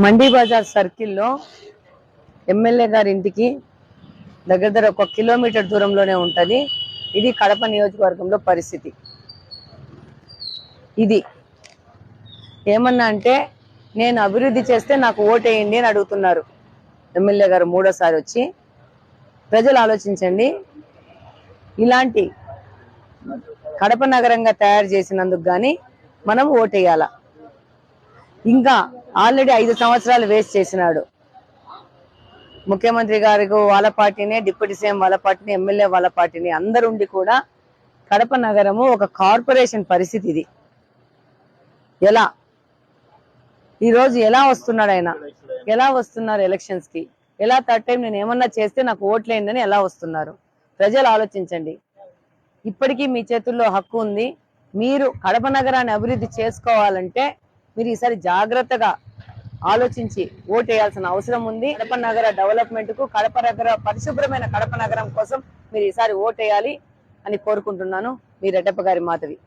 మండీ బజార్ సర్కిల్లో ఎమ్మెల్యే గారి ఇంటికి దగ్గర 1 కిలోమీటర్ దూరంలోనే ఉంటది. ఇది కడప నియోజకవర్గంలో పరిస్థితి. ఇది ఏమన్నా అంటే నేను అభివృద్ధి చేస్తే నాకు ఓటేయండి అని అడుగుతున్నారు ఎమ్మెల్యే గారు మూడోసారి వచ్చి. ప్రజలు ఆలోచించండి, ఇలాంటి కడప నగరంగా తయారు చేసినందుకు గాని మనం ఓటేయాలా? ఇంకా ఆల్రెడీ 5 సంవత్సరాలు వేస్ట్ చేసినాడు. ముఖ్యమంత్రి గారికి వాళ్ళ పార్టీనే, డిప్యూటీ సీఎం వాళ్ళ పార్టీని, ఎమ్మెల్యే వాళ్ళ పార్టీని అందరూ ఉండి కూడా కడప నగరము ఒక కార్పొరేషన్ పరిస్థితి. ఇది ఎలా ఈరోజు ఎలా వస్తున్నాడు ఆయన? ఎలా వస్తున్నారు ఎలక్షన్స్ కి? ఎలా థర్డ్ టైం నేను ఏమన్నా చేస్తే నాకు ఓట్లేందని ఎలా వస్తున్నారు? ప్రజలు ఆలోచించండి. ఇప్పటికీ మీ చేతుల్లో హక్కు ఉంది. మీరు కడప నగరాన్ని అభివృద్ధి చేసుకోవాలంటే మీరు ఈసారి జాగ్రత్తగా ఆలోచించి ఓటేయాల్సిన అవసరం ఉంది. కడప నగర డెవలప్మెంట్ కు, కడప నగర పరిశుభ్రమైన కడప నగరం కోసం మీరు ఈసారి ఓటేయాలి అని కోరుకుంటున్నాను. మీ రెడ్డప్ప గారి మాధవి.